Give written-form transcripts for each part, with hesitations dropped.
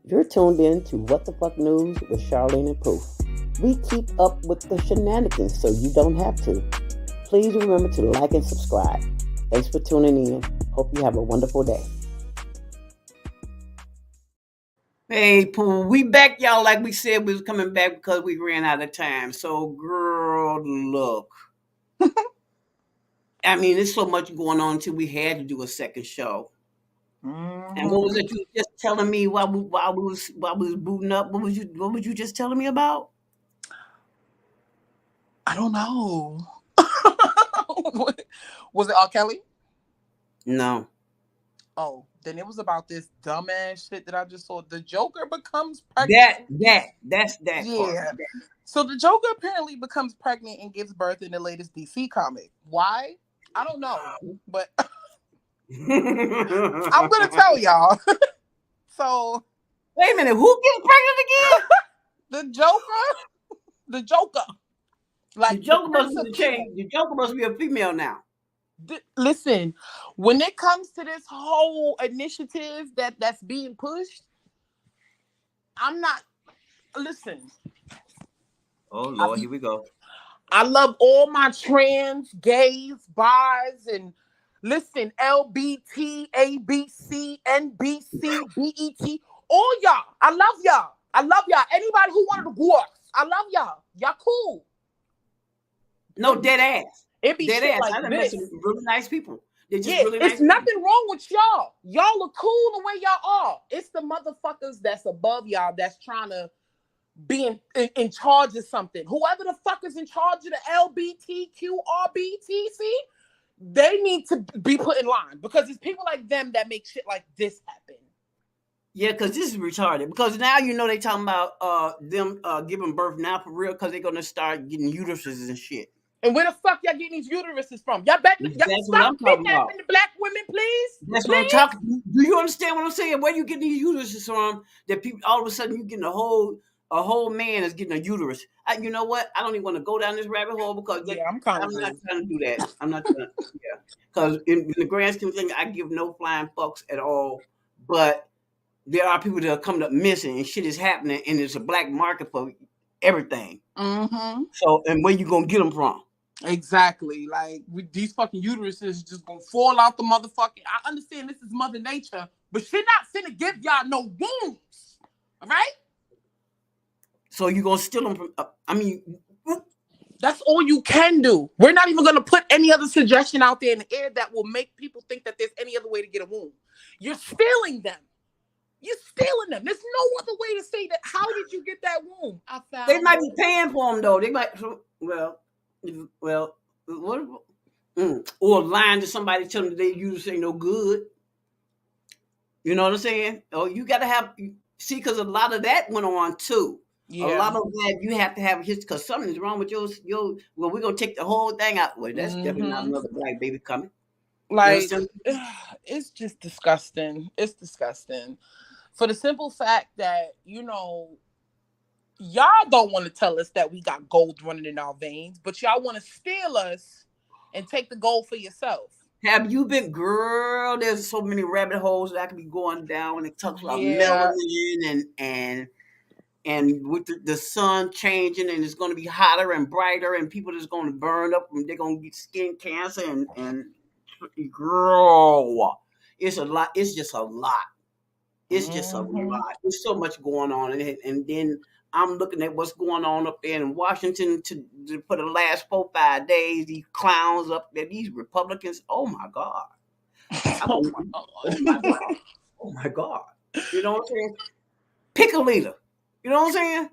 You're tuned in to Wtf Newz with Charlene and Proof. We keep up with the shenanigans so you don't have to. Please remember to like and subscribe. Thanks for tuning in. Hope you have a wonderful day. Hey, Pooh, we back, y'all. Like we said, we was coming back because we ran out of time. So, girl, look. I mean, there's so much going on until we had to do a second show. And what was it you were just telling me while we was booting up? What was you just telling me about? I don't know. Was it R. Kelly? No. Oh, then it was about this dumbass shit that I just saw. The Joker becomes pregnant. That's that Yeah. part. So the Joker apparently becomes pregnant and gives birth in the latest DC comic. Why? I don't know. But I'm gonna tell y'all. So wait a minute, who gets pregnant again? The Joker. Like the Joker must be changed. The Joker must be a female now. Listen, when it comes to this whole initiative that's being pushed, I'm not. Listen. Oh Lord, here we go. I love all my trans, gays, bis, and listen, LBT, ABC, NBC, BET, all y'all. I love y'all. Anybody who wanted to divorce, I love y'all. Y'all cool. No, dead ass. It be dead shit ass. like I done this. met some really nice people. They're just yeah, really nice. It's nothing wrong with y'all. Y'all are cool the way y'all are. It's the motherfuckers that's above y'all that's trying to be in charge of something. Whoever the fuck is in charge of the LBTQRBTC, they need to be put in line because it's people like them that make shit like this happen. Yeah, because this is retarded. Because now they talking about them giving birth now for real because they're gonna start getting uteruses and shit. And where the fuck y'all getting these uteruses from? Y'all better stop kidnapping the black women, please. That's what I'm talking. Do you understand what I'm saying? Where you getting these uteruses from? That people all of a sudden you getting a whole man is getting a uterus. You know what? I don't even want to go down this rabbit hole because I'm not trying to do that. I'm not trying to. Yeah, because in the grand scheme of things, I give no flying fucks at all. But there are people that are coming up missing and shit is happening, and there's a black market for everything. Mm-hmm. So, and where you gonna get them from? Exactly. Like with these fucking uteruses just gonna fall out the motherfucking. I understand this is Mother Nature, but she not finna give y'all no wounds. All right? So you gonna steal them from? That's all you can do. We're not even gonna put any other suggestion out there in the air that will make people think that there's any other way to get a wound. You're stealing them. You're stealing them. There's no other way to say that. How did you get that wound? They might be paying for them though. They might. Well, what? Or lying to somebody telling them they use ain't no good. You know what I'm saying? Oh, you got to have see because a lot of that went on too. Yeah. A lot of that you have to have history because something's wrong with your. Well, we're gonna take the whole thing out. Well, that's definitely not another black baby coming. Like it's just disgusting. It's disgusting. For the simple fact that y'all don't want to tell us that we got gold running in our veins, but y'all want to steal us and take the gold for yourself. Have you been, girl? There's so many rabbit holes that I could be going down when it talks about melanin and with the sun changing and it's going to be hotter and brighter and people that's going to burn up and they're going to get skin cancer and girl, it's a lot. It's just a lot. It's just a lot. There's so much going on, and then I'm looking at what's going on up there in Washington for the last 4-5 days. These clowns up there, these Republicans. Oh my God! Oh my God! Oh my God! You know what I'm saying? Pick a leader. You know what I'm saying?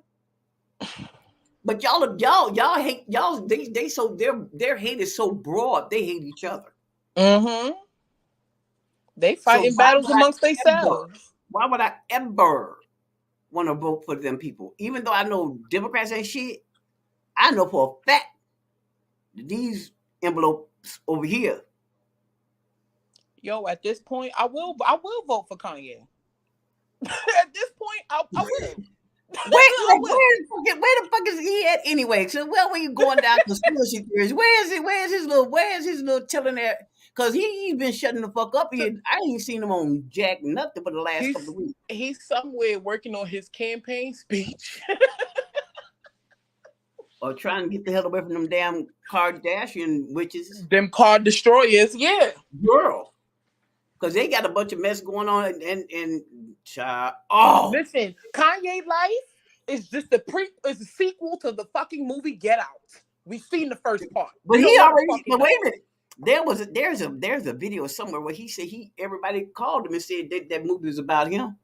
But y'all hate y'all. They so their hate is so broad. They hate each other. Mm-hmm. They fighting battles amongst themselves. Why would I ever want to vote for them people? Even though I know Democrats ain't shit, I know for a fact that these envelopes over here. Yo, at this point, I will vote for Kanye. At this point, I will. Where the fuck is he at anyway? So where you going down conspiracy theories? Where is his little telling there? Cause he's been shutting the fuck up. I ain't seen him on Jack nothing for the last couple of weeks. He's somewhere working on his campaign speech. Or trying to get the hell away from them damn Kardashian witches. Them car destroyers, yeah. Girl. Because they got a bunch of mess going on and Listen, Kanye life is just a sequel to the fucking movie Get Out. We've seen the first part. But but wait a minute. There's a video somewhere where he said everybody called him and said that movie was about him.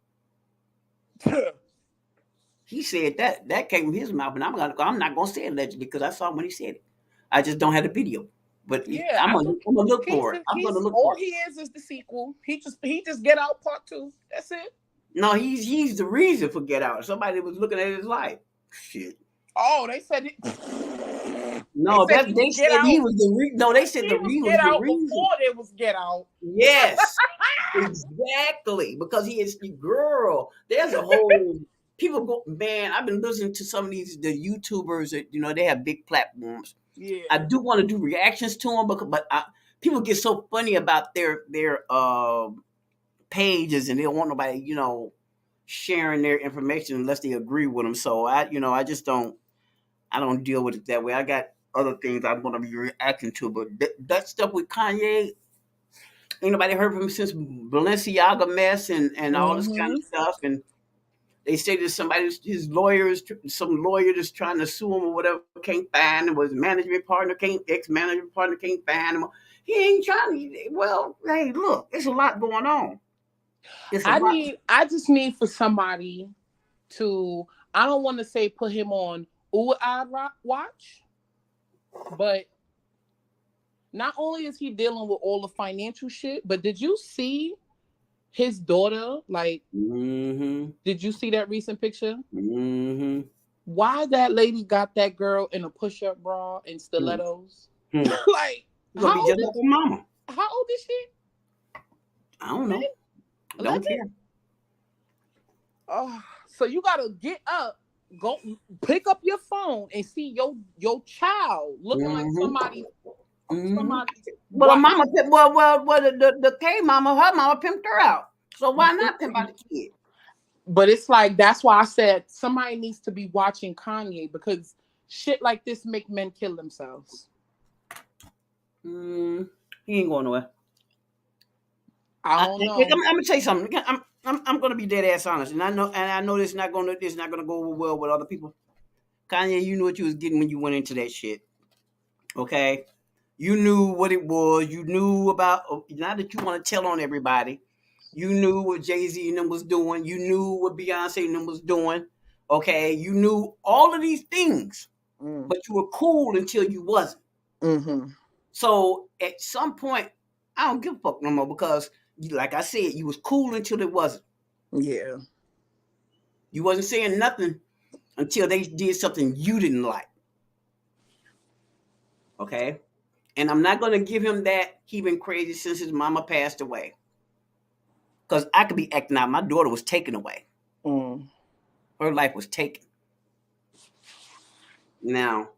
He said that came from his mouth, and I'm not gonna say allegedly because I saw him when he said it. I just don't have the video. But yeah, I'm gonna look for it. I'm gonna look for it. All he is the sequel. He just Get Out Part 2. That's it. No, he's the reason for Get Out. Somebody was looking at his life. Shit. Oh, they said it. No, they said he was the reason. No, they said the reason. Get Out before there was Get Out. Yes, exactly. Because he is the girl. There's a whole people go. Man, I've been listening to some of the YouTubers that they have big platforms. Yeah, I do want to do reactions to them, but people get so funny about their pages, and they don't want nobody sharing their information unless they agree with them. So I just don't. I don't deal with it that way. I got other things I want to be reacting to, but that stuff with Kanye, ain't nobody heard from him since Balenciaga mess and all this kind of stuff. And they say that his lawyers, some lawyer that's trying to sue him or whatever, can't find him. His ex-management partner can't find him. He ain't trying to. Well, hey, look, there's a lot going on. I just need for somebody to. I don't want to say put him on I'd watch, but not only is he dealing with all the financial shit, but did you see his daughter? Like, Did you see that recent picture? Mm-hmm. Why that lady got that girl in a push-up bra and stilettos? Like, how old is mama? How old is she? I don't know. Don't care. Oh, so you gotta get up. Go pick up your phone and see your child looking like somebody. Well, mama, the K mama, her mama pimped her out. So why not pimp out the kid? But it's like that's why I said somebody needs to be watching Kanye because shit like this make men kill themselves. He ain't going nowhere. I don't know. I'm gonna tell you something. I'm gonna be dead ass honest, and I know this not gonna go over well with other people. Kanye, you knew what you was getting when you went into that shit. Okay, you knew what it was. You knew about. Not that you want to tell on everybody. You knew what Jay-Z and them was doing. You knew what Beyonce and them was doing. Okay, you knew all of these things, but you were cool until you wasn't. Mm-hmm. So at some point, I don't give a fuck no more because. Like I said, you was cool until it wasn't. Yeah. You wasn't saying nothing until they did something you didn't like. Okay? And I'm not going to give him that he been crazy since his mama passed away. Because I could be acting out. My daughter was taken away. Her life was taken. Now,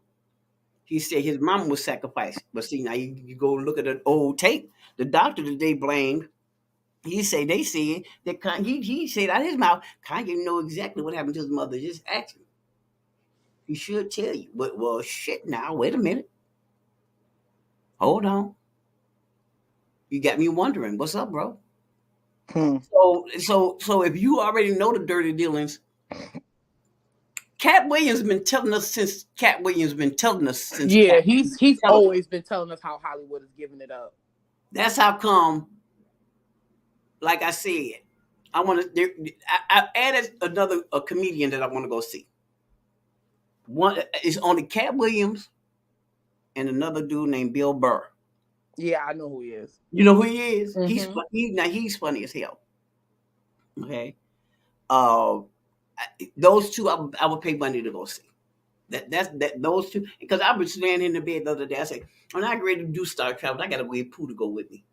he said his mama was sacrificed. But see, now you go look at an old tape. The doctor that they blamed, they said that he said out of his mouth, Kanye know exactly what happened to his mother. Just ask him. He should tell you. But well, shit. Now wait a minute. Hold on. You got me wondering. What's up, bro? So if you already know the dirty dealings, Cat Williams been telling us since. Yeah, he's always been telling us how Hollywood is giving it up. That's how come. Like I said, I added a comedian that I want to go see. One is only Cat Williams and another dude named Bill Burr. Yeah, I know who he is. You know who he is? Mm-hmm. He's funny as hell. Okay. Those two I would pay money to go see. Those two, because I was laying in the bed the other day. I said, when I get ready to do Star Travel, I got to wait Pooh to go with me.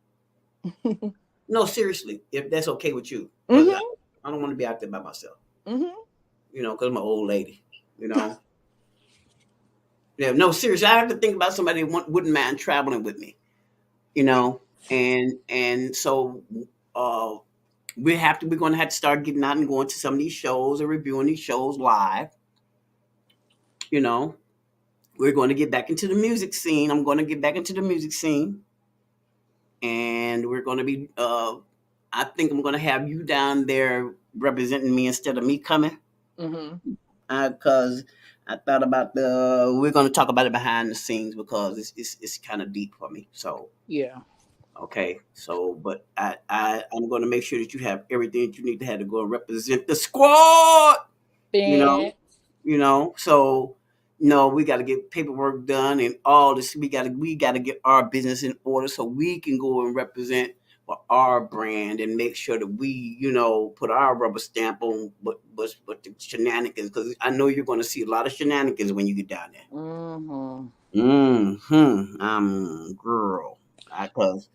No, seriously, if that's okay with you. I don't want to be out there by myself. Mm-hmm. Because I'm an old lady. Yeah, no, seriously, I have to think about somebody that wouldn't mind traveling with me. and so we're going to have to start getting out and going to some of these shows and reviewing these shows live. You know, we're going to get back into the music scene. I'm going to get back into the music scene, and we're going to be. I think I'm going to have you down there representing me instead of me coming. Because I thought about we're going to talk about it behind the scenes because it's kind of deep for me. So yeah. okay, so but I'm going to make sure that you have everything that you need to have to go and represent the squad. Thanks. So no, we got to get paperwork done and all this. We got to get our business in order so we can go and represent for our brand and make sure that we put our rubber stamp on what the shenanigans, because I know you're going to see a lot of shenanigans when you get down there. Girl, because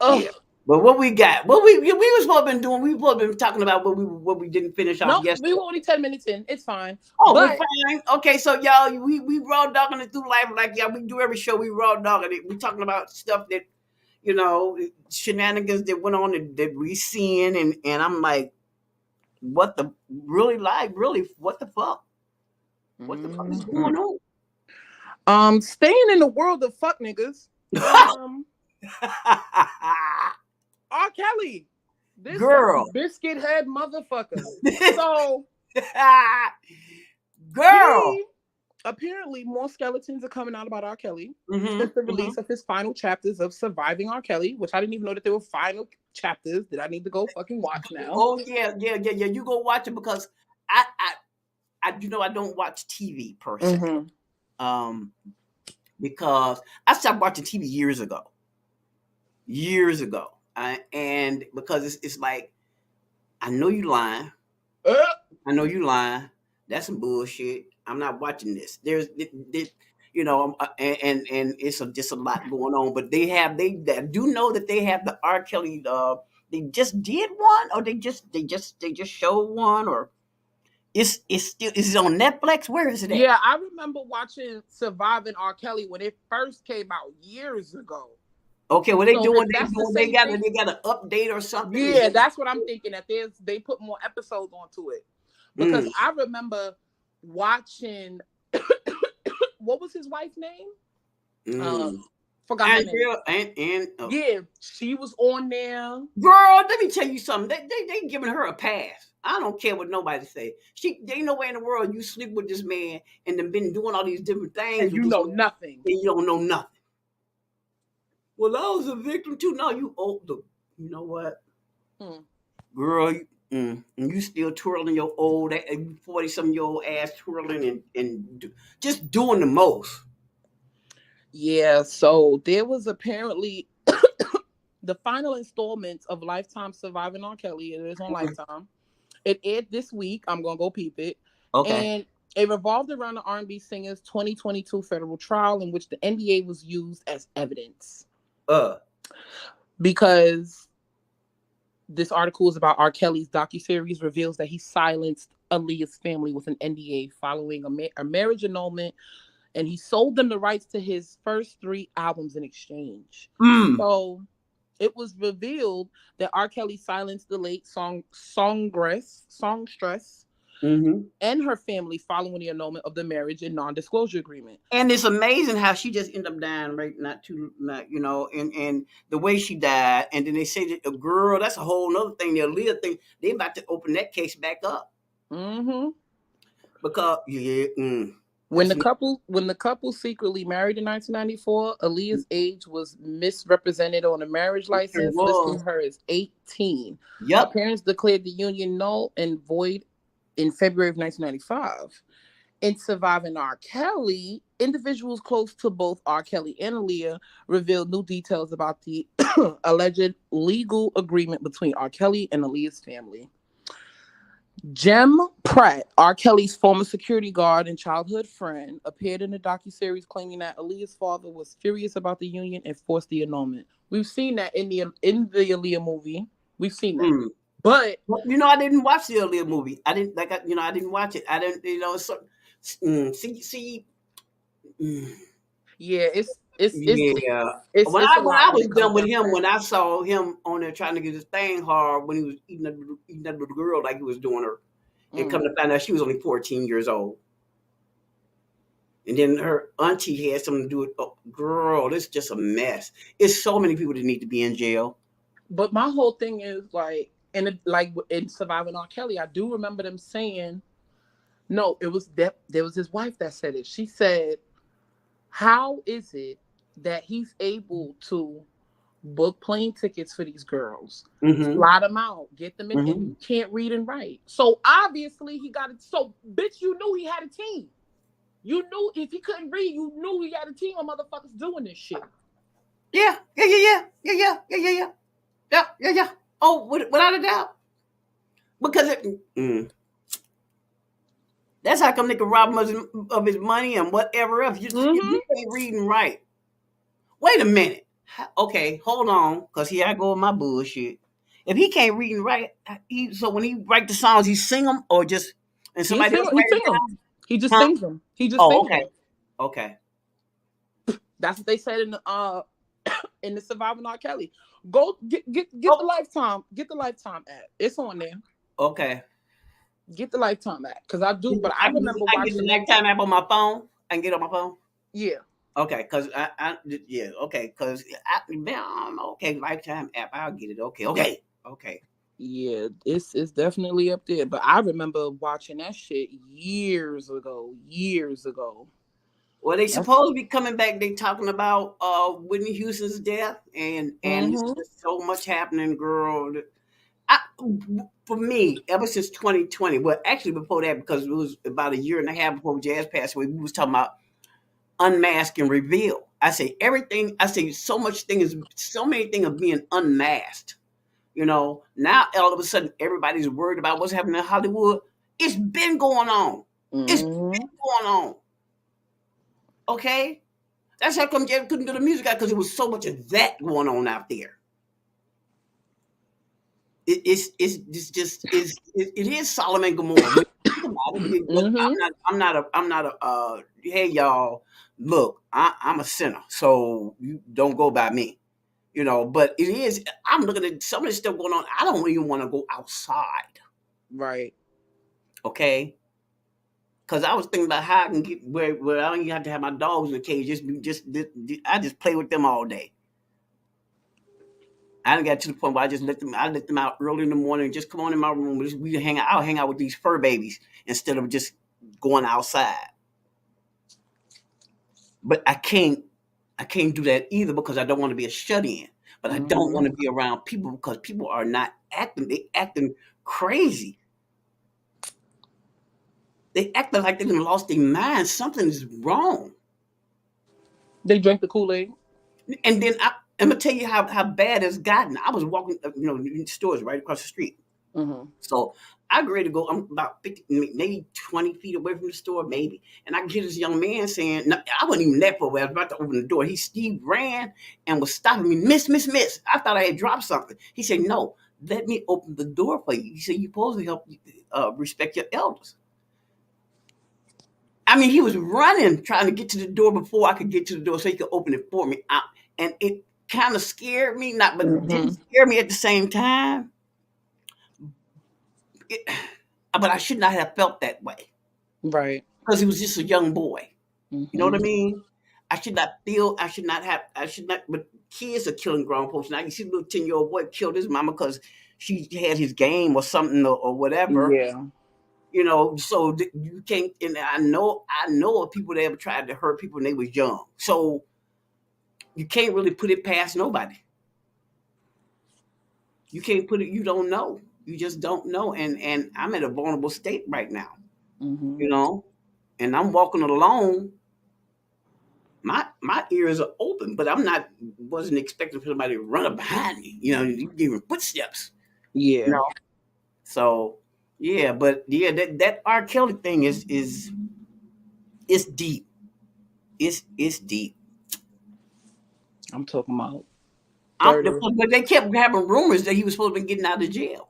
yeah. But what we got, what we was supposed to been doing, we supposed to been talking about what we didn't finish off yesterday. We were only 10 minutes in. It's fine. Oh, we're fine. Okay, so y'all, we raw dogging it through life like we do every show. We raw dogging it. We talking about stuff that shenanigans that went on that we seeing, and I'm like, what the really what the fuck? What the fuck is going on? Staying in the world of fuck niggas. R. Kelly, this girl, biscuit head motherfucker. So, girl, apparently more skeletons are coming out about R. Kelly since the release of his final chapters of Surviving R. Kelly, which I didn't even know that there were final chapters that I need to go fucking watch now. Oh yeah. You go watch it because I don't watch TV per se. Because I stopped watching TV years ago. And because it's like, I know you lying. That's some bullshit. I'm not watching this. There's and it's just a lot going on. But they do know that they have the R. Kelly. They just did one, or they just showed one, or is it on Netflix? Where is it at? Yeah, I remember watching Surviving R. Kelly when it first came out years ago. Okay, well they got an update or something. Yeah, that's what I'm thinking. That they put more episodes onto it, because I remember watching. What was his wife's name? Forgot her name. Yeah, she was on there. Girl, let me tell you something. They giving her a pass. I don't care what nobody say. There ain't no way in the world you sleep with this man and then been doing all these different things. And you know nothing. And you don't know nothing. Well, I was a victim too. No, you old. You know what? Girl, you still twirling your old 40-some-year-old ass, twirling and just doing the most. Yeah, so there was apparently the final installments of Lifetime Surviving R. Kelly. It is on Lifetime. It aired this week. I'm gonna go peep it. Okay. And it revolved around the R&B singer's 2022 federal trial in which the NDA was used as evidence. Because this article is about R. Kelly's docuseries reveals that he silenced Aaliyah's family with an NDA following a marriage annulment, and he sold them the rights to his first 3 albums in exchange. So it was revealed that R. Kelly silenced the late songstress and her family following the annulment of the marriage and non-disclosure agreement. And it's amazing how she just ended up dying and the way she died. And then they say that a girl, that's a whole nother thing. The Aaliyah thing, they about to open that case back up. Because when the couple secretly married in 1994, Aaliyah's age was misrepresented on a marriage license, listing her as 18. Yep. Her parents declared the union null and void in February of 1995. In Surviving R. Kelly, individuals close to both R. Kelly and Aaliyah revealed new details about the alleged legal agreement between R. Kelly and Aaliyah's family. Jem Pratt, R. Kelly's former security guard and childhood friend, appeared in the docuseries claiming that Aaliyah's father was furious about the union and forced the annulment. We've seen that in the Aaliyah movie. We've seen that. But I didn't watch the Aaliyah movie. I didn't watch it. I didn't, Yeah, It's Yeah. it's When it's a I lot when was it comes done with down to him, that. when I saw him on there trying to get his thing hard when he was eating up the girl like he was doing her, and come to find out she was only 14 years old. And then her auntie had something to do with girl, this is just a mess. It's so many people that need to be in jail. But my whole thing is like, like in Surviving R. Kelly, I do remember them saying, no, it was that there was his wife that said it. She said, "How is it that he's able to book plane tickets for these girls, Mm-hmm. fly them out, get them in, and Mm-hmm. you can't read and write? So obviously he got it. So bitch, you knew he had a team. You knew if he couldn't read, you knew he had a team of motherfuckers doing this shit." Yeah, yeah, yeah, yeah, yeah, yeah, yeah, yeah, yeah, yeah, yeah, yeah. Oh, without a doubt, because that's how come they can rob him of his money and whatever else. You can't read and write. Wait a minute. Okay, hold on, because here I go with my bullshit. If he can't read and write, so when he write the songs, he sing them or just and He somebody sing, else he write sing it them. down? He just Huh? sings them. He just Oh, sings okay, them. okay. That's what they said in the in the Surviving R. Kelly. Go get the Oh, Lifetime. Get the Lifetime app. It's on there. okay. Get the Lifetime app because I do. But I remember I get the watching it. Lifetime app on my phone. I can get it on my phone. Yeah. Okay, cause yeah, okay, cause okay, Lifetime app, I'll get it. Okay. Yeah, it's definitely up there. But I remember watching that shit years ago. Years ago. Well, they That's, supposed to be coming back. They talking about Whitney Houston's death, and it's mm-hmm. just so much happening, girl. I, for me, ever since 2020, well, actually before that, because it was about a year and a half before Jazz passed away, we was talking about unmask and reveal. I say everything. I say so many things are being unmasked. You know, now all of a sudden everybody's worried about what's happening in Hollywood. It's been going on. It's Mm-hmm. been going on. Okay, that's how come Jay couldn't do the music out because there was so much of that going on out there. It is Solomon and Gomorrah. When you think about it, but Mm-hmm. I'm not a hey y'all, look, I'm a sinner, so you don't go by me. You know, but it is I'm looking at some of this stuff going on. I don't even want to go outside. Right. Okay. Cause I was thinking about how I can get where I don't even have to have my dogs in the cage. I just play with them all day. I done got to the point where I let them out early in the morning and just come on in my room. I'll hang out with these fur babies instead of just going outside. But I can't do that either because I don't want to be a shut in. But I don't Mm-hmm. want to be around people because people are not they acting crazy. They acting like they done lost their mind. Something is wrong. They drank the Kool-Aid. And then I'm gonna tell you how bad it's gotten. I was walking, in stores right across the street. Mm-hmm. So I get ready to go. I'm about 50, maybe 20 feet away from the store, maybe. And I can hear this young man saying, no, I wasn't even that far away. I was about to open the door. He ran and was stopping me. Miss. I thought I had dropped something. He said, no, let me open the door for you. He said, you're supposed to help respect your elders. I mean, he was running, trying to get to the door before I could get to the door so he could open it for me. And it kind of scared me, but didn't Mm-hmm. scare me at the same time. It, but I should not have felt that way Right. because he was just a young boy. You know what I Mm-hmm. mean? I should not, but kids are killing grown folks. Now you see a little 10-year-old boy killed his mama because she had his game or something or whatever. Yeah. You know, so you can't, and I know of people that ever tried to hurt people when they was young. So you can't really put it past nobody. You can't put it, you don't know. You just don't know. And I'm in a vulnerable state right now, Mm-hmm. you know, and I'm walking alone. My ears are open, but wasn't expecting somebody to run up behind me, you hear footsteps, you Yeah. know. So yeah, but yeah, that R. Kelly thing is it's deep. It's deep. I'm talking about 30. But they kept having rumors that he was supposed to be getting out of jail.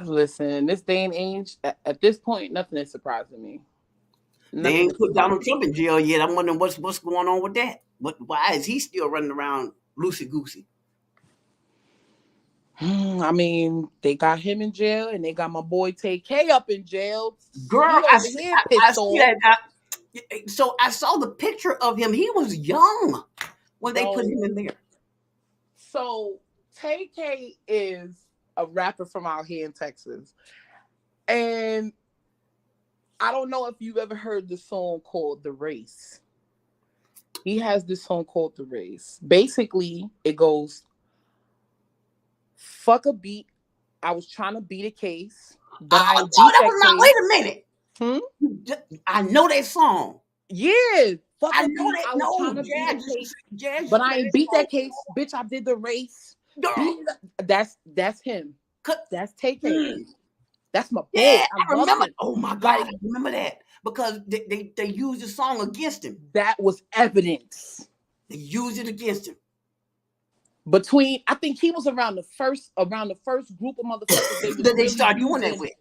Listen, this day and age, at this point, nothing is surprising me. They ain't put Donald Trump in jail yet. I'm wondering what's going on with that. Why is he still running around loosey goosey? I mean, they got him in jail, and they got my boy TK up in jail. Girl, He over here I pissed see off. that. So I saw the picture of him. He was young when they put him in there. So TK is a rapper from out here in Texas, and I don't know if you've ever heard the song called "The Race." He has this song called "The Race." Basically, it goes, "Fuck a beat. I was trying to beat a case, but I beat that case." Wait a minute. I know that song. Yeah. Fuck I a know beat. that. I was trying to beat a case, but I ain't beat that case. Bitch, I did the race. That's him. That's TK. That's my boy. Yeah, I remember. Oh my God, I remember that because they used the song against him. That was evidence. They used it against him. I think he was around the first group of motherfuckers that they started doing that with.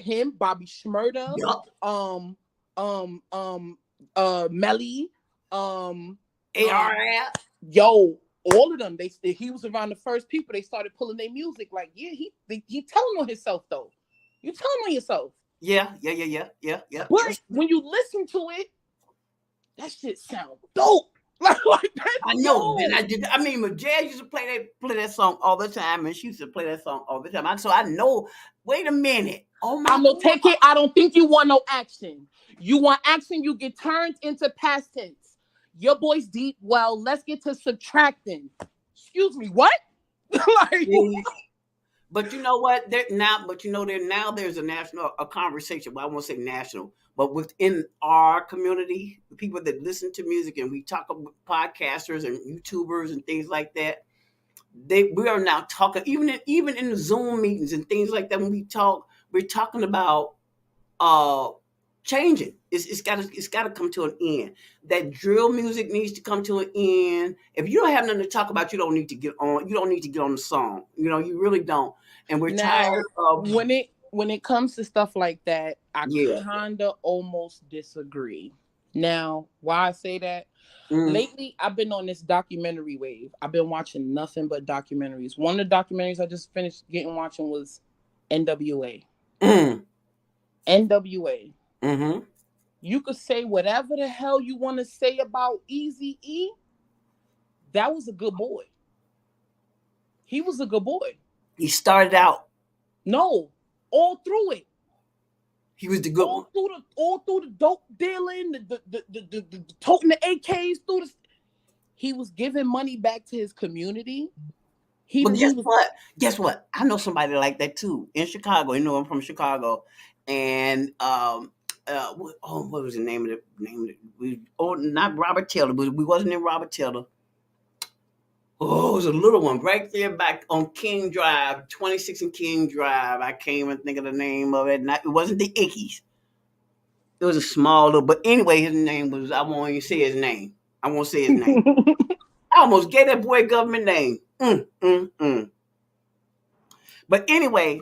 Him, Bobby Shmurda, Melly, ARF. All of them. He was around the first people they started pulling their music. Like, yeah, he telling on himself though. You telling on yourself. Yeah. But when you listen to it, that shit sound dope. Like that. I know. And I did. I mean, Jazz used to play that song all the time, and she used to play that song all the time. So I know. Wait a minute. Oh my! I'm gonna take it. I don't think you want no action. You want action, you get turned into past tense. Your boy's deep. Well, let's get to subtracting. Excuse me, what? Like, but you know what? There's a conversation. Well, I won't say national, but within our community, the people that listen to music, and we talk about podcasters and YouTubers and things like that. We are now talking, even in the Zoom meetings and things like that. When we talk, we're talking about changing. It's got to come to an end. That drill music needs to come to an end. If you don't have nothing to talk about, you don't need to get on. You don't need to get on the song. You really don't. And we're tired of when it comes to stuff like that. I kinda almost disagree. Now, why I say that? Lately, I've been on this documentary wave. I've been watching nothing but documentaries. One of the documentaries I just finished watching was NWA. NWA. Mm-hmm. You could say whatever the hell you want to say about Eazy-E. That was a good boy. He was a good boy. He started out. No, all through it. He was the good one. All through the dope dealing, the toting the AKs through the. He was giving money back to his community. Guess what? I know somebody like that too in Chicago. You know, I'm from Chicago, and what was the name of it? Not Robert Taylor, but we wasn't in Robert Taylor. Oh, it was a little one right there back on King Drive, 26 and King Drive. I can't even think of the name of it. It wasn't the Ickies. It was a small little, but anyway, his name was, I won't even say his name. I won't say his name. I almost gave that boy a government name. But anyway,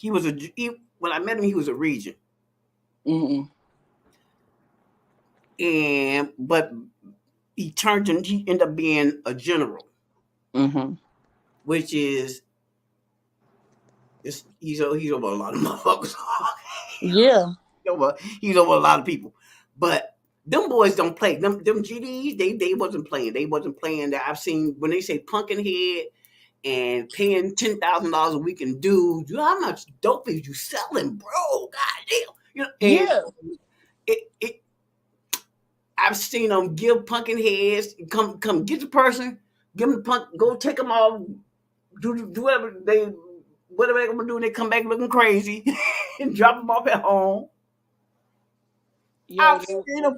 when I met him, he was a regent. Mm-mm. But he ended up being a general. Mm-hmm. Which is, he's over a lot of motherfuckers. Yeah. He's over a lot of people. But them boys don't play. Them GDs, they wasn't playing. They wasn't playing that. I've seen when they say Pumpkinhead and paying $10,000 a week in dudes. How much dope is you selling, bro? God damn. I've seen them give Pumpkinheads, come get the person, give them the punk, go take them off, do whatever they're gonna do, and they come back looking crazy and drop them off at home. I've seen them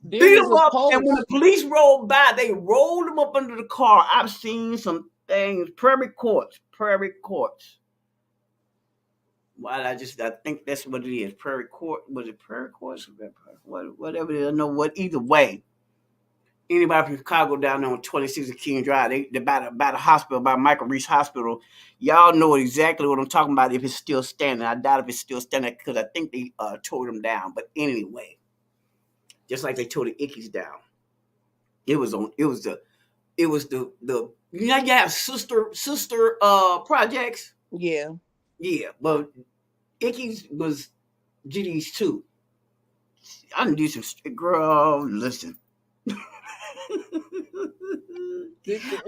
beat them up, and when the police rolled by, they rolled them up under the car. I've seen some things. Prairie courts. I think that's what it is. Prairie court. Was it prairie courts? Whatever it is. I know what. Either way, Anybody from Chicago down there on 26 King Drive, they by the hospital, by Michael Reese Hospital, y'all know exactly what I'm talking about if it's still standing. I doubt if it's still standing because I think they tore them down. But anyway, just like they tore the Ickies down. It was the you know you have sister projects. Yeah. Yeah, but Ickies was GD's too. I done do some girl. Listen.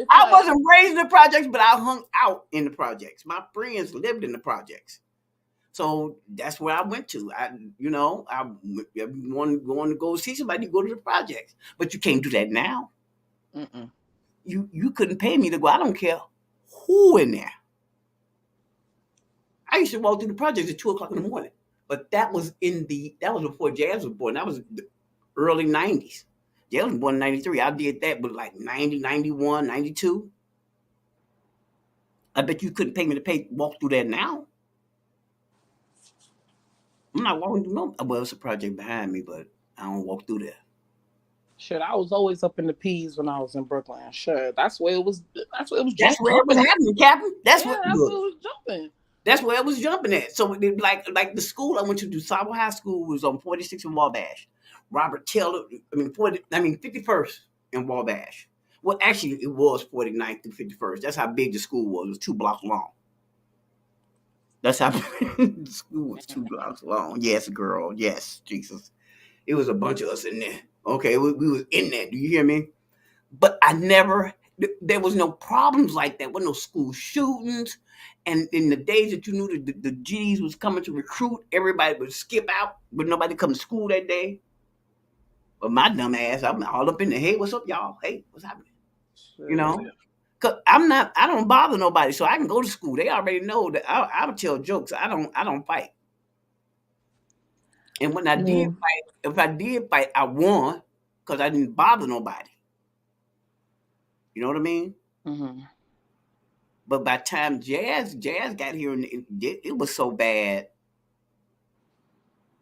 I wasn't raised in the projects, but I hung out in the projects. My friends lived in the projects, so that's where I went to. I want to go see somebody. Go to the projects, but you can't do that now. Mm-mm. You couldn't pay me to go. I don't care who in there. I used to walk through the projects at 2:00 in the morning, but that was before Jazz was born. That was the early 90s. Jazz was born in 93. I did that, but like 90, 91, 92. I bet you couldn't pay me to walk through that now. I'm not walking through no. Well, it's a project behind me, but I don't walk through there. Shit, I was always up in the P's when I was in Brooklyn. Sure, that's where it was. That's where it was. That's where it was happening, Captain. That's where it was jumping. That's where it was jumping at. So, like the school I went to, DuSable High School, was on 46th and Wabash. Robert Taylor, 51st and Wabash. Well, actually, it was 49th through 51st. That's how big the school was. It was 2 blocks long. That's how the school was 2 blocks long. Yes, girl. Yes, Jesus. It was a bunch of us in there. Okay, we was in there. Do you hear me? But there was no problems like that. There were no school shootings. And in the days that you knew the G's was coming to recruit, everybody would skip out, but nobody come to school that day. But my dumb ass, I'm all up in the, hey, what's up, y'all? Hey, what's happening? Sure. You know? Cause I don't bother nobody, so I can go to school. They already know that I'll tell jokes. I don't fight. And when I did fight, if I did fight, I won because I didn't bother nobody. You know what I mean? Mm-hmm. But by the time Jazz got here, and it was so bad.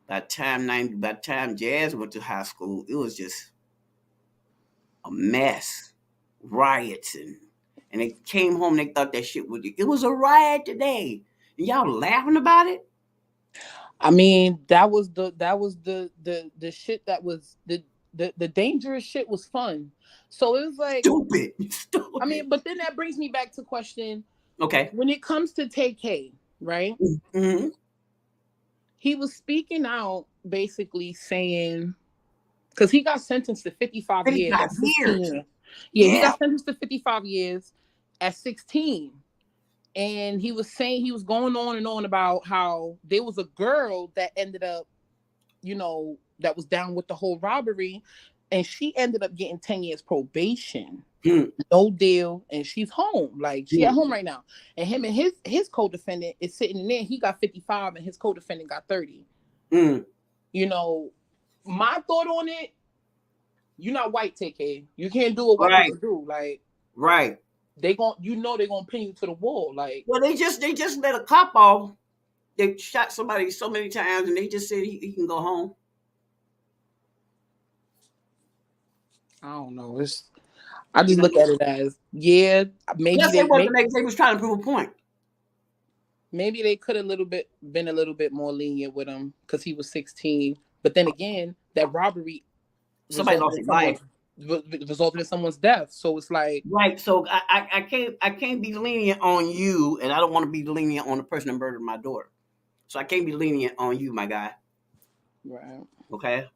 By the time Jazz went to high school, it was just a mess, riots, and they came home. They thought that shit it was a riot today, and y'all laughing about it. I mean, that was the shit that was the dangerous shit was fun. So it was like stupid. I mean, but then that brings me back to question. Okay. When it comes to TK, right? Mm-hmm. He was speaking out, basically saying, because he got sentenced to 55 years at 16. Yeah, he got sentenced to 55 years at 16. And he was saying, he was going on and on about how there was a girl that ended up, that was down with the whole robbery. And she ended up getting 10 years probation. No deal. And she's home. Like, she at home right now. And him and his co-defendant is sitting in there. He got 55 and his co-defendant got 30. My thought on it, you're not white, TK. You can't do what white people do. Like, right. They're gonna pin you to the wall. Like, well, they just let a cop off. They shot somebody so many times, and they just said he can go home. I don't know. I just look at it as maybe they was trying to prove a point. Maybe they could have been a little bit more lenient with him because he was 16. But then again, that robbery, somebody lost his life. Resulted in someone's death, so it's like right. So I can't be lenient on you, and I don't want to be lenient on the person that murdered my daughter. So I can't be lenient on you, my guy. Right. Okay.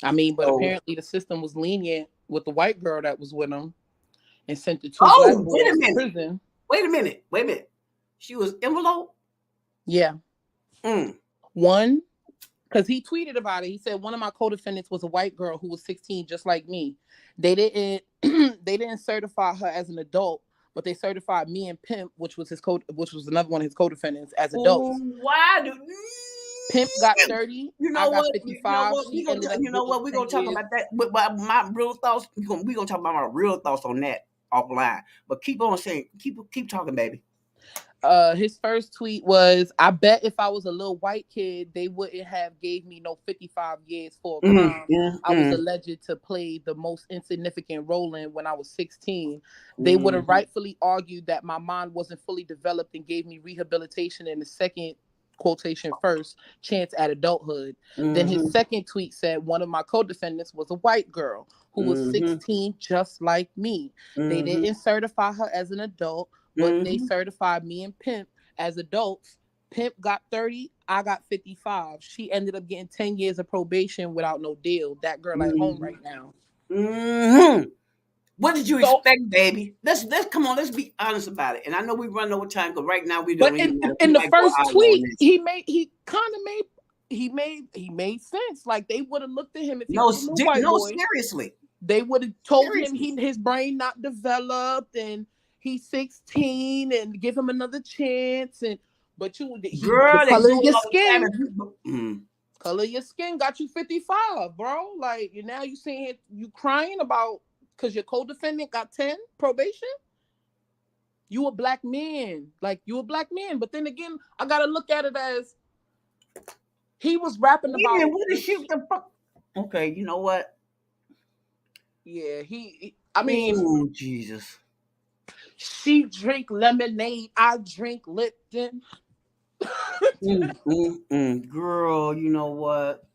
I mean, but apparently the system was lenient with the white girl that was with him, and sent the 2 black boys to prison. Wait a minute. She was envelope. Yeah. One. Because he tweeted about it. He said one of my co-defendants was a white girl who was 16, just like me. They didn't certify her as an adult, but they certified me and Pimp, which was another one of his co-defendants, as adults. Why do Pimp got 30? I got 55. You know what? We're gonna talk about that. But my real thoughts. We're gonna talk about my real thoughts on that offline. But keep on saying, keep talking, baby. His first tweet was, "I bet if I was a little white kid, they wouldn't have gave me no 55 years for a crime I was alleged to play the most insignificant role in when I was 16. They would have rightfully argued that my mind wasn't fully developed and gave me rehabilitation in the second quotation first chance at adulthood." Then his second tweet said, "One of my co-defendants was a white girl who was 16 just like me. They didn't certify her as an adult, but they certified me and Pimp as adults. Pimp got 30, I got 55. She ended up getting 10 years of probation without no deal. That girl at home right now." What did you expect, baby? Let's come on. Let's be honest about it. And I know we run over time because right now we don't even. In the first tweet, he made sense. Like they would have looked at him if he was a white boy. Seriously. They would have told him his brain not developed and he's 16 and give him another chance. But the color of your skin. Color of your skin got you 55, bro. Like now you saying you crying about because your co-defendant got 10 probation. You a black man. Like you a black man. But then again, I gotta look at it as he was rapping about what the shit the fuck. Okay, you know what? Yeah, I mean, oh Jesus. She drink lemonade, I drink Lipton. Girl, you know what?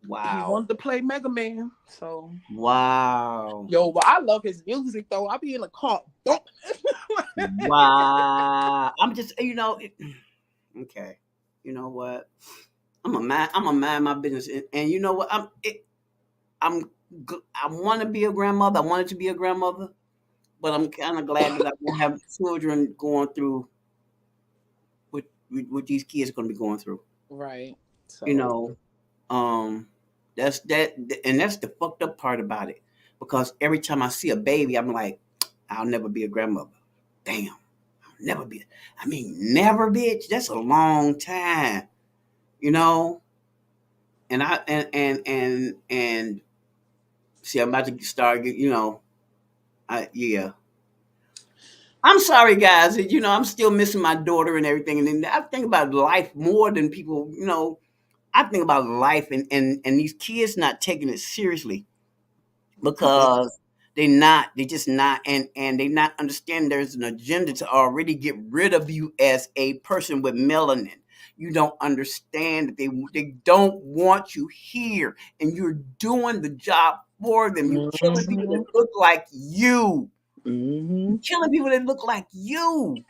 Wow. He wanted to play Mega Man, so wow. Yo, but I love his music though. I be in the car. Wow. I'm just, okay. You know what? I'm a mind my business, and you know what? I want to be a grandmother. I wanted to be a grandmother, but I'm kind of glad that I won't have children going through what these kids are going to be going through. Right. So. That's the fucked up part about it. Because every time I see a baby, I'm like, I'll never be a grandmother. Damn, I'll never be. I mean, never, bitch. That's a long time, And I and see, I'm about to start. I'm sorry, guys. I'm still missing my daughter and everything. And then I think about life more than people. I think about life and these kids not taking it seriously because they just not, and they not understand there's an agenda to already get rid of you as a person with melanin. You don't understand that they don't want you here, and you're doing the job for them. You're killing people that look like you. You're killing people that look like you.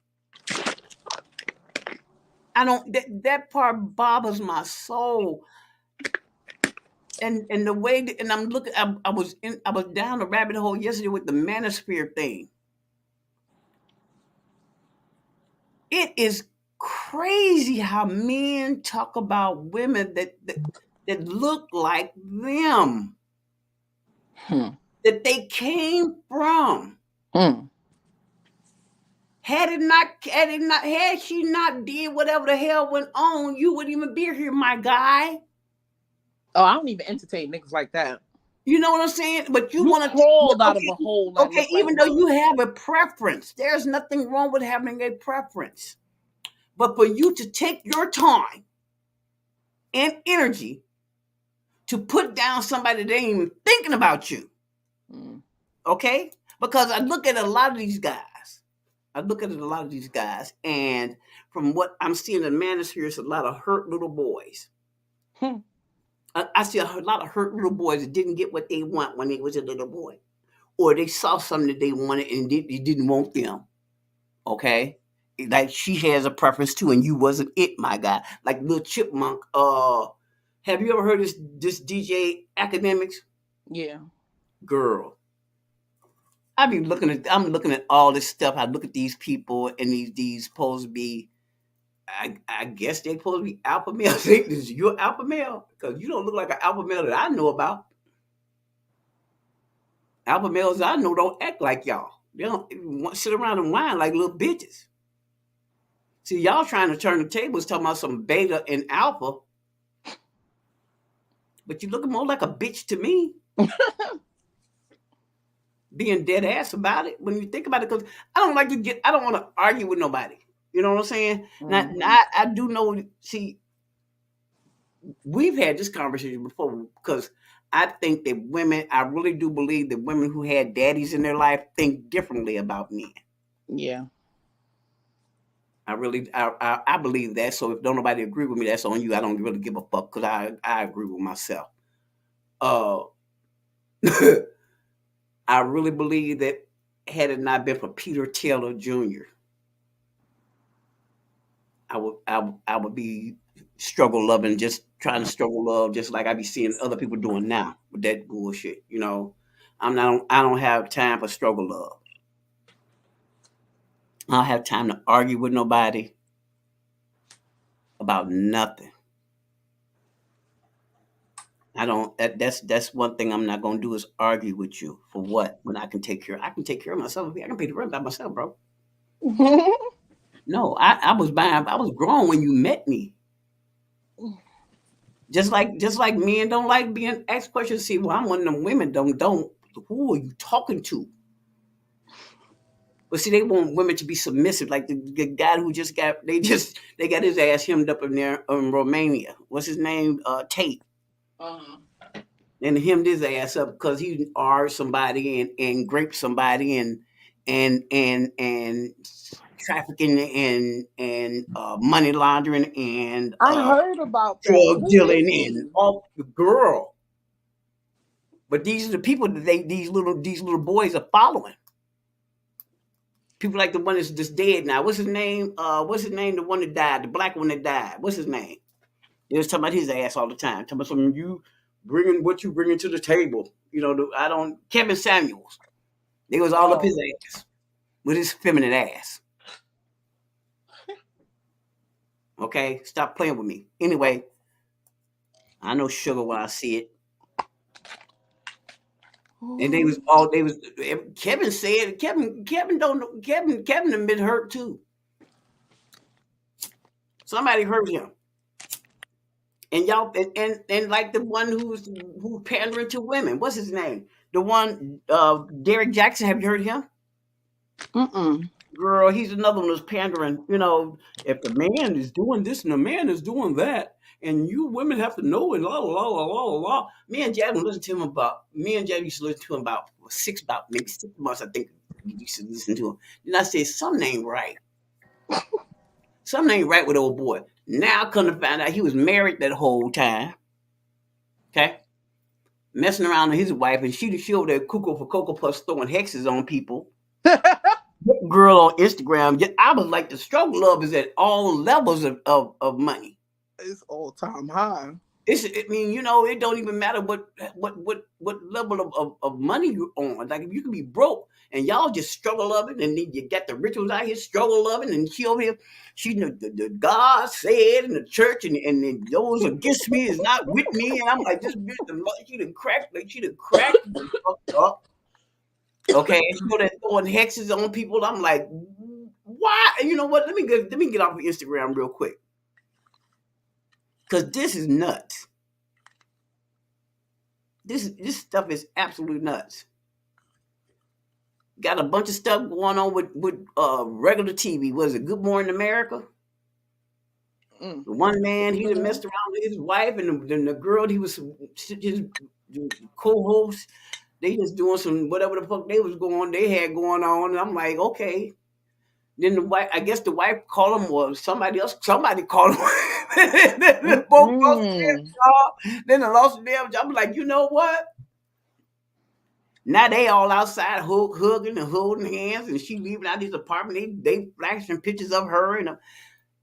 I don't. That part bothers my soul. And the way that, and I'm looking, I was down the rabbit hole yesterday with the manosphere thing. It is crazy how men talk about women that look like them, that they came from. Had she not did whatever the hell went on, you wouldn't even be here, my guy. Oh, I don't even entertain niggas like that. You know what I'm saying? But you want to crawl out of a hole. Okay, even though you have a preference, there's nothing wrong with having a preference. But for you to take your time and energy to put down somebody that ain't even thinking about you, okay? Because I look at a lot of these guys. And from what I'm seeing in the manosphere, it's a lot of hurt little boys. I see a lot of hurt little boys that didn't get what they want when they was a little boy. Or they saw something that they wanted and they didn't want them. Okay? Like she has a preference too, and you wasn't it, my guy. Like Lil Chipmunk. Have you ever heard this DJ Academics? Yeah. Girl. I'm looking at all this stuff. I look at these people and these supposed to be, I guess they supposed to be alpha male. I think this is your alpha male because you don't look like an alpha male that I know about. Alpha males I know don't act like y'all. They don't sit around and whine like little bitches. See, y'all trying to turn the tables talking about some beta and alpha, but you look more like a bitch to me. being dead ass about it when you think about it, because I don't want to argue with nobody. You know what I'm saying? Mm-hmm. Now I do know. See, we've had this conversation before because I think that women. I really do believe that women who had daddies in their life think differently about men. Yeah. I believe that. So if don't nobody agree with me, that's on you. I don't really give a fuck because I agree with myself. Uh, I really believe that had it not been for Peter Taylor Jr., I would be struggle loving, just trying to struggle love, just like I be seeing other people doing now with that bullshit. You know, I don't have time for struggle love. I don't have time to argue with nobody about nothing. I don't. That's one thing I'm not gonna do is argue with you for what when I can take care of myself. I can pay the rent by myself, bro. No, I was buying. I was grown when you met me. Just like men don't like being asked questions. See, well, I'm one of them women. Don't. Who are you talking to? But see, they want women to be submissive. Like the guy who just got they got his ass hemmed up in there in Romania. What's his name? Tate. Uh-huh. And hemmed his ass up because he argued somebody and raped somebody and trafficking and money laundering and I heard about that. drug Who is dealing and he? all the girl. But these are the people that these little boys are following. People like the one that's just dead now. What's his name? What's his name? The one that died, the black one that died. What's his name? They was talking about his ass all the time. Talking about something you bringing what you bringing to the table. You know, I don't. Kevin Samuels. They was all up his ass with his feminine ass. Okay, stop playing with me. Anyway, I know sugar when I see it. And they was Kevin said Kevin don't know Kevin have been hurt too. Somebody hurt him. And y'all and like the one who's pandering to women. What's his name? The one Derek Jackson, have you heard him? Mm-mm. Girl, he's another one who's pandering. You know, if the man is doing this and the man is doing that, and you women have to know and la la la la la la. Me and Jad used to listen to him about maybe 6 months. I think we used to listen to him. Then I said something ain't right. Something ain't right with old boy. Now come to find out he was married that whole time. Okay, messing around with his wife, and she over there cuckoo for Cocoa Puffs throwing hexes on people. Girl on Instagram, I was like, the struggle love is at all levels of money. It's all time high. I mean, you know, it don't even matter what level of money you're on. Like if you can be broke and y'all just struggle loving, and then you got the rituals out here struggle loving, and she over here, the God said in the church, and then those against me is not with me, and I'm like, this bitch, she done cracked and fucked up. Okay, and she go there throwing hexes on people. I'm like, why? And you know what? Let me get off of Instagram real quick. Because this is nuts. This stuff is absolutely nuts. Got a bunch of stuff going on with regular TV. Was it Good Morning America? The one man, he done messed around with his wife, and then the girl, he was his co-host. They just doing some whatever the fuck they had going on. And I'm like, okay. Then the wife, I guess the wife called him, or somebody called him. Then both lost their job. Then they lost their job. I'm like, you know what? Now they all outside hugging and holding hands, and she leaving out his apartment. They flashing pictures of her, and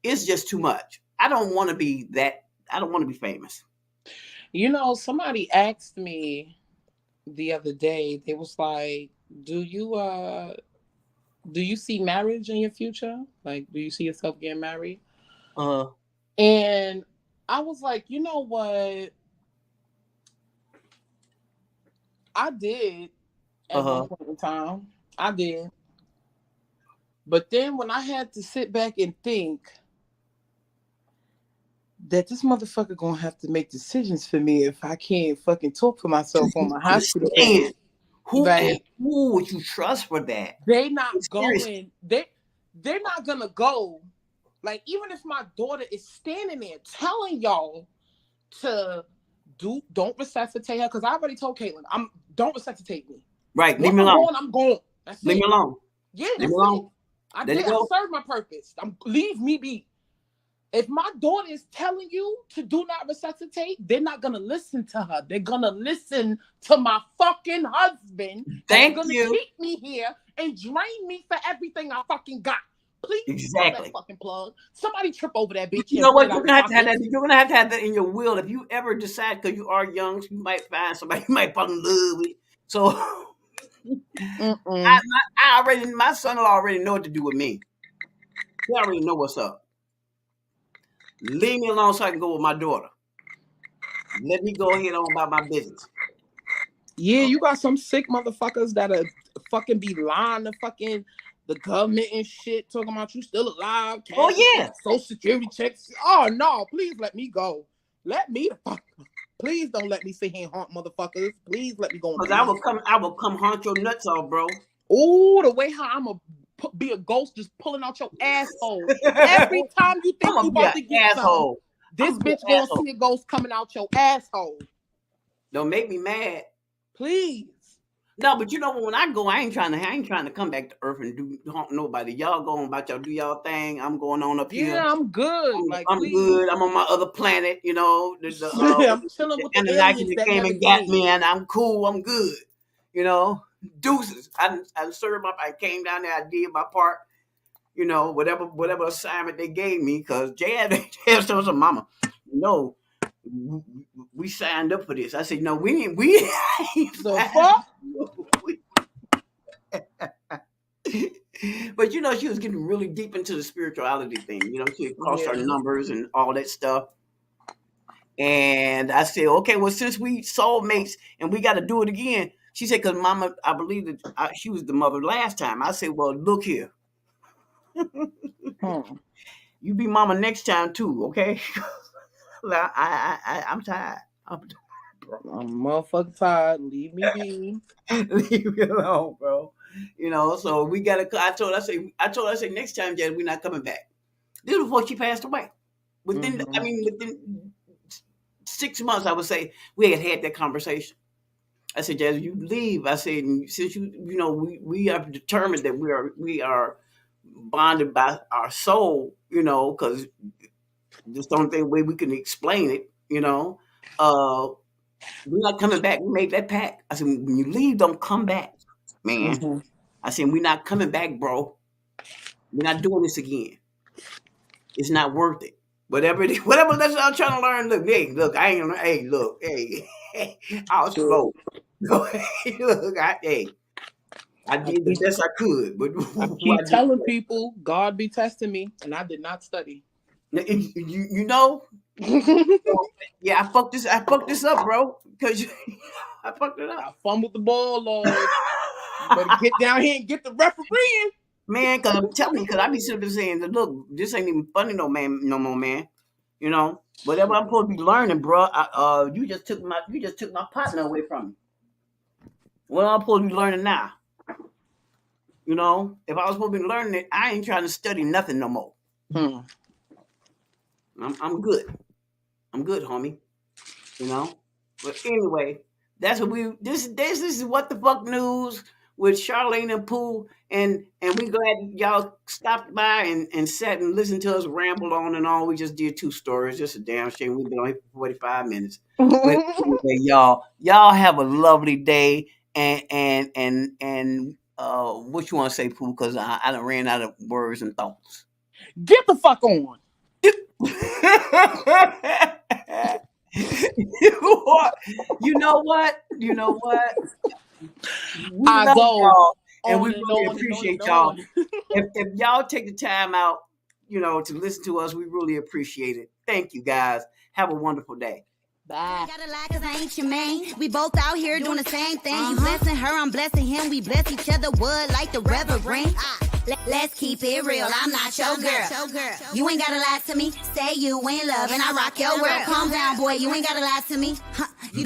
it's just too much. I don't want to be that. I don't want to be famous. You know, somebody asked me the other day. They was like, "Do you see marriage in your future? Like, do you see yourself getting married?" And I was like, you know what? I did at one point in time. I did. But then when I had to sit back and think that this motherfucker gonna have to make decisions for me if I can't fucking talk for myself on my hospital bed. Who would you trust for that? They not going. They're not gonna go. Like, even if my daughter is standing there telling y'all to don't resuscitate her, because I already told Caitlin, don't resuscitate me. Right, leave me alone. I'm going. That's leave me alone. Yeah, that's it. I served my purpose. Leave me be. If my daughter is telling you to do not resuscitate, they're not gonna listen to her. They're gonna listen to my fucking husband. Thank gonna you. Keep me here and drain me for everything I fucking got. Please, exactly. That fucking plug. Somebody trip over that bitch. You know what? You're gonna have to have that. You're gonna have to have that in your will. If you ever decide, because you are young, you might find somebody you might fall in love with. So, I already, my son-in-law already know what to do with me. He already know what's up. Leave me alone so I can go with my daughter. Let me go ahead on about my business. Yeah, you got some sick motherfuckers that are fucking be lying to fucking the government and shit, talking about you still alive. Oh yeah, Social Security checks. Oh no, please let me go. Let me please don't let me sit here and haunt motherfuckers. Please let me go. Because I will come haunt your nuts off, bro. Oh, the way how I'm a be a ghost just pulling out your asshole every time you think you about to get asshole. This bitch gonna see a ghost coming out your asshole. Don't make me mad, please. No, but you know when I go, I ain't trying to come back to earth and haunt nobody. Y'all going about y'all do y'all thing. I'm going on up here. Yeah, I'm good. I'm good. I'm on my other planet. You know, I'm chilling with the aliens that came and got me, and I'm cool. I'm good. You know. Deuces. I served up. I came down there. I did my part. You know, whatever assignment they gave me. Because Jazz told some mama, you know, we signed up for this. I said, no, we ain't. The fuck? But you know, she was getting really deep into the spirituality thing. You know, she crossed her numbers and all that stuff. And I said, okay, well, since we soulmates and we got to do it again. She said, because mama, I believe that she was the mother last time. I said, well, look here. You be mama next time too, okay? I'm tired. I'm motherfucking tired. Leave me be. Leave me alone, bro. You know, so we got to, I told her, I said, next time, Jazz, we're not coming back. This was before she passed away. Within 6 months, I would say, we had that conversation. I said, Jazz, you leave. I said, since you know, we are determined that we are bonded by our soul, you know, because this the only way we can explain it, you know. We're not coming back. We made that pact. I said, when you leave, don't come back, man. I said, we're not coming back, bro. We're not doing this again. It's not worth it. Whatever lesson I'm trying to learn. Look, I ain't gonna. Hey, look, hey, I was slow. Look, I did the best I could, but I keep telling people God be testing me, and I did not study. You know, yeah, I fucked this up, bro. Because I fucked it up. I fumbled the ball, Lord. You better get down here and get the refereeing. Man, because I'm telling you, because I be simply saying that, look, this ain't even funny no more, man. You know, whatever I'm supposed to be learning, bro. You just took my partner away from me. What am I supposed to be learning now? You know, if I was supposed to be learning it, I ain't trying to study nothing no more. I'm good. I'm good, homie. You know. But anyway, that's what this is What the Fuck News with Charlene and Pooh, and we glad y'all stopped by and sat and listened to us ramble on and on. We just did 2 stories. Just a damn shame. We've been on here for 45 minutes. But anyway, y'all have a lovely day, and what you want to say, Pooh? Because I done ran out of words and thoughts. Get the fuck on. You know what? I go y'all, and we really appreciate y'all. If y'all take the time out, you know, to listen to us, we really appreciate it. Thank you, guys. Have a wonderful day. Bye. Gotta lie 'cause I ain't your main. We both out here doing the same thing. You blessing her, I'm blessing him. We bless each other, wood like the reverend. Let's keep it real. I'm not your girl. You ain't gotta lie to me. Say you in love and I rock your world. Calm down, boy. You ain't gotta lie to me.